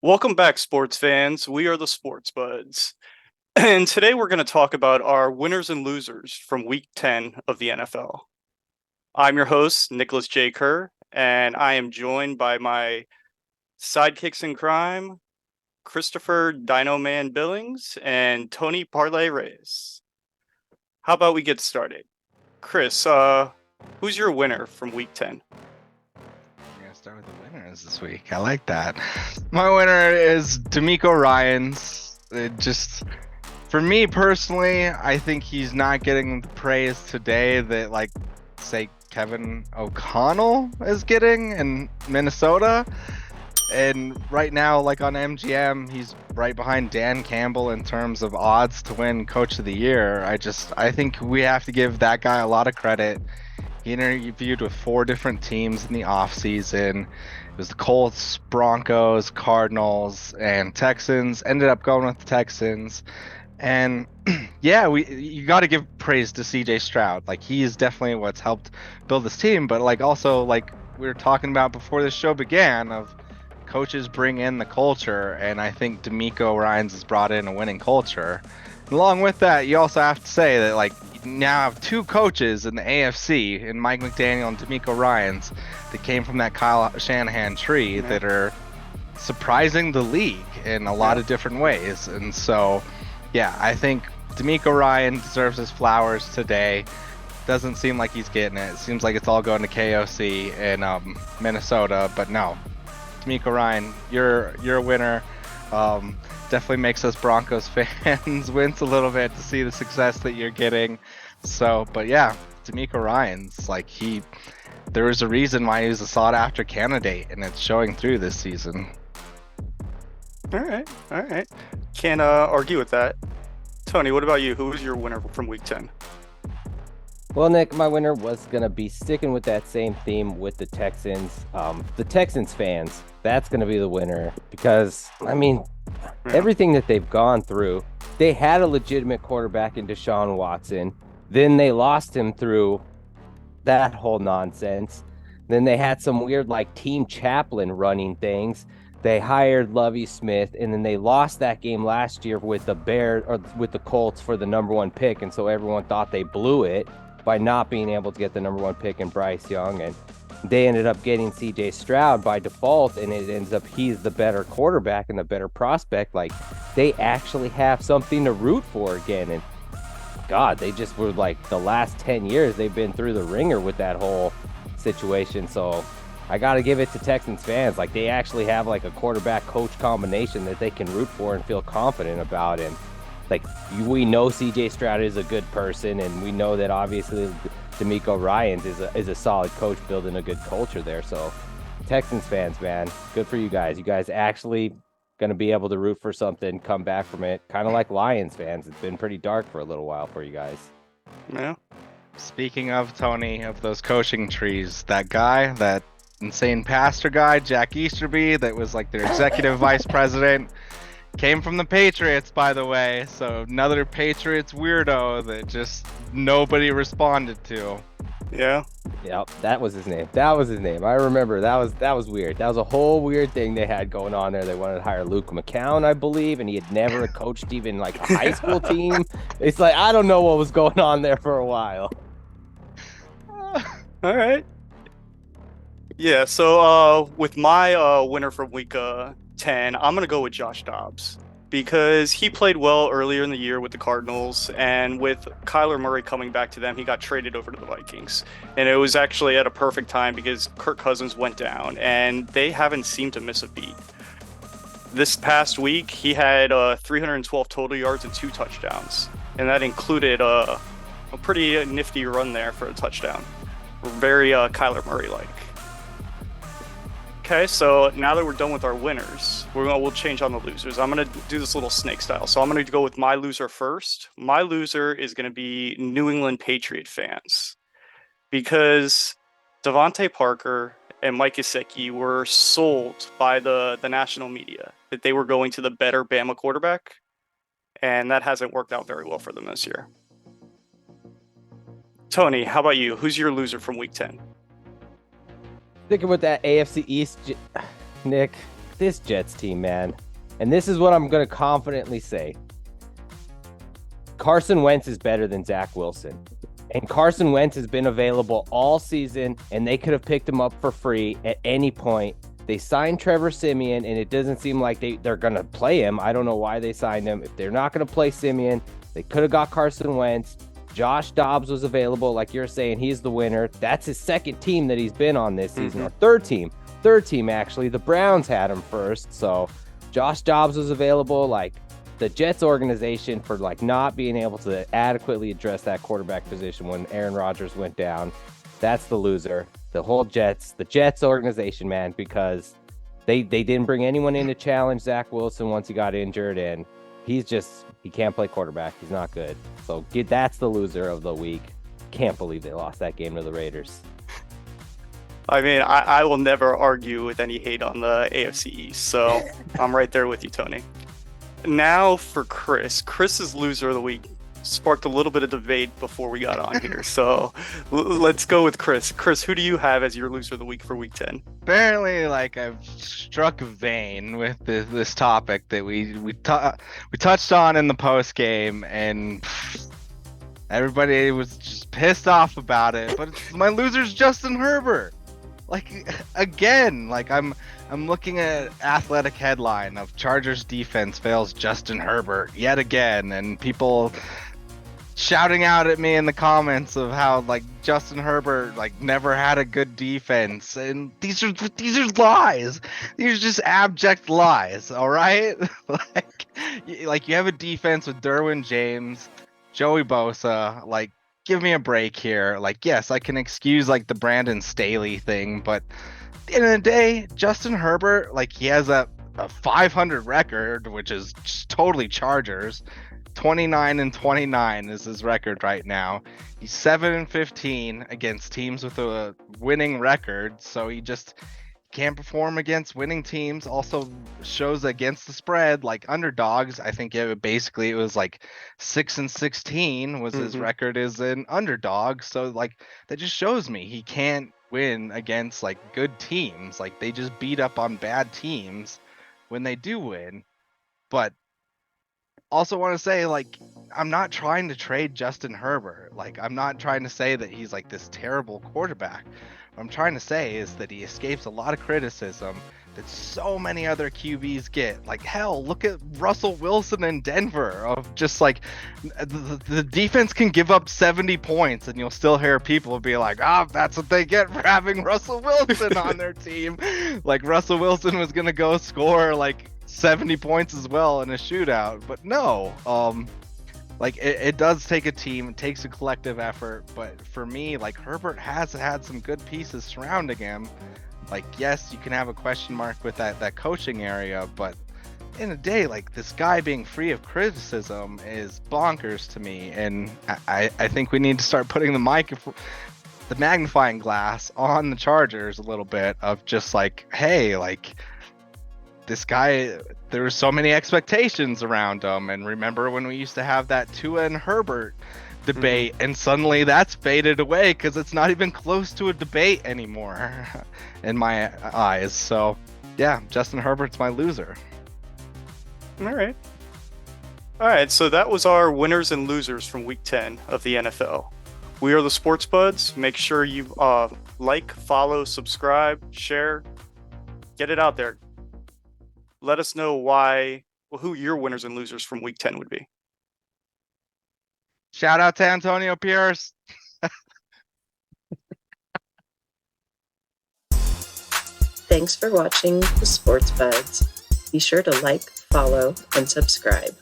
Welcome back, sports fans. We are the Sports Buds. And today we're going to talk about our winners and losers from week 10 of the NFL. I'm your host, Nicholas J. Kerr, and I am joined by my sidekicks in crime, Christopher Dino Man Billings and Tony Parlay Reyes. How about we get started? Chris, who's your winner from week 10? We're gonna start with the winners this week. I like that. My winner is D'Amico Ryans. For me personally, I think he's not getting the praise today that, like, say, Kevin O'Connell is getting in Minnesota. And right now, like on MGM, he's right behind Dan Campbell in terms of odds to win Coach of the Year. I think we have to give that guy a lot of credit. He interviewed with 4 different teams in the offseason. It was the Colts, Broncos, Cardinals, and Texans. Ended up going with the Texans. And yeah, you got to give praise to CJ Stroud. Like, he is definitely what's helped build this team. But like, also, like we were talking about before this show began, of coaches bring in the culture, and I think D'Amico Ryans has brought in a winning culture. Along with that, you also have to say that, like, you now have 2 coaches in the AFC, in Mike McDaniel and D'Amico Ryans, that came from that Kyle Shanahan tree, that are surprising the league in a lot of different ways. And so, yeah, I think D'Amico Ryan deserves his flowers today. Doesn't seem like he's getting it. It seems like it's all going to KOC in Minnesota, but no. D'Amico Ryan, you're a winner. Definitely makes us Broncos fans wince a little bit to see the success that you're getting. So, but yeah, D'Amico Ryan's like, there was a reason why he was a sought after candidate, and it's showing through this season. All right. Can't argue with that. Tony, what about you? Who was your winner from week 10? Well, Nick, my winner was going to be sticking with that same theme with the Texans. The Texans fans, that's going to be the winner because, I mean, everything that they've gone through, they had a legitimate quarterback in Deshaun Watson. Then they lost him through that whole nonsense. Then they had some weird, like, team chaplain running things. They hired Lovie Smith, and then they lost that game last year with the Colts for the number 1 pick. And so everyone thought they blew it by not being able to get the number 1 pick in Bryce Young, and they ended up getting CJ Stroud by default, and it ends up he's the better quarterback and the better prospect. Like, they actually have something to root for again. And God, they just were like, the last 10 years they've been through the ringer with that whole situation. So I got to give it to Texans fans. Like, they actually have like a quarterback coach combination that they can root for and feel confident about. And like, we know CJ Stroud is a good person, and we know that obviously D'Amico Ryans is a solid coach building a good culture there. So Texans fans, man, good for you guys. You guys actually going to be able to root for something, come back from it. Kind of like Lions fans. It's been pretty dark for a little while for you guys. Yeah. Speaking of, Tony, of those coaching trees, that guy, that insane pastor guy, Jack Easterby, that was like their executive vice president, came from the Patriots, by the way. So another Patriots weirdo that just nobody responded to. Yeah. Yep, that was his name. I remember that was weird. That was a whole weird thing they had going on there. They wanted to hire Luke McCown, I believe, and he had never coached even like a high school team. It's like, I don't know what was going on there for a while. All right. Yeah, so with my winner from week 10, I'm going to go with Josh Dobbs because he played well earlier in the year with the Cardinals, and with Kyler Murray coming back to them, he got traded over to the Vikings. And it was actually at a perfect time because Kirk Cousins went down, and they haven't seemed to miss a beat. This past week, he had 312 total yards and 2 touchdowns, and that included a pretty nifty run there for a touchdown. Very Kyler Murray-like. Okay, so now that we're done with our winners, we'll change on the losers. I'm going to do this little snake style. So I'm going to go with my loser first. My loser is going to be New England Patriot fans because Devontae Parker and Mike Gesicki were sold by the national media that they were going to the better Bama quarterback, and that hasn't worked out very well for them this year. Tony, how about you? Who's your loser from week 10? Sticking with that AFC East, Nick, this Jets team, man. And this is what I'm going to confidently say. Carson Wentz is better than Zach Wilson. And Carson Wentz has been available all season, and they could have picked him up for free at any point. They signed Trevor Siemian, and it doesn't seem like they're going to play him. I don't know why they signed him. If they're not going to play Siemian, they could have got Carson Wentz. Josh Dobbs was available. Like you're saying, he's the winner. That's his second team that he's been on this season, or third team, actually. The Browns had him first. So Josh Dobbs was available. Like, the Jets organization for like not being able to adequately address that quarterback position when Aaron Rodgers went down. That's the loser. The whole Jets organization, man, because they didn't bring anyone in to challenge Zach Wilson once he got injured, and he can't play quarterback. He's not good. So that's the loser of the week. Can't believe they lost that game to the Raiders. I mean, I will never argue with any hate on the AFC East, so I'm right there with you, Tony. Now for Chris. Chris's loser of the week sparked a little bit of debate before we got on here. So let's go with Chris. Chris, who do you have as your loser of the week for week 10? Apparently, like, I've struck a vein with this topic that we touched on in the post game, and everybody was just pissed off about it. But my loser's Justin Herbert. Like, again, like I'm looking at athletic headline of Chargers defense fails Justin Herbert yet again, and people shouting out at me in the comments of how like Justin Herbert like never had a good defense, and these are lies. These are just abject lies. All right, like you have a defense with Derwin James, Joey Bosa, like. Give me a break here. Like, yes, I can excuse like the Brandon Staley thing, but at the end of the day, Justin Herbert, like, he has a 500 record, which is just totally Chargers. 29-29 is his record right now. He's 7-15 against teams with a winning record, so he just can't perform against winning teams. Also shows against the spread, like underdogs. I think it was like 6-16 was his record as an underdog. So like that just shows me he can't win against like good teams. Like they just beat up on bad teams when they do win. But also want to say, like, I'm not trying to trade Justin Herbert. Like, I'm not trying to say that he's like this terrible quarterback. What I'm trying to say is that he escapes a lot of criticism that so many other QBs get. Like, hell, look at Russell Wilson in Denver, of just like the defense can give up 70 points and you'll still hear people be like, that's what they get for having Russell Wilson on their team. Like, Russell Wilson was going to go score like 70 points as well in a shootout. But no, like it does take a team, it takes a collective effort. But for me, like, Herbert has had some good pieces surrounding him. Like, yes, you can have a question mark with that coaching area, but in a day, like, this guy being free of criticism is bonkers to me. And I think we need to start putting the magnifying glass on the Chargers a little bit, of just like, hey, like, this guy, there were so many expectations around him. And remember when we used to have that Tua and Herbert debate, and suddenly that's faded away because it's not even close to a debate anymore in my eyes. So yeah, Justin Herbert's my loser. All right, so that was our winners and losers from week 10 of the NFL. We are the Sports Buds. Make sure you like, follow, subscribe, share, get it out there. Let us know who your winners and losers from week 10 would be. Shout out to Antonio Pierce. Thanks for watching the Sports Buds. Be sure to like, follow, and subscribe.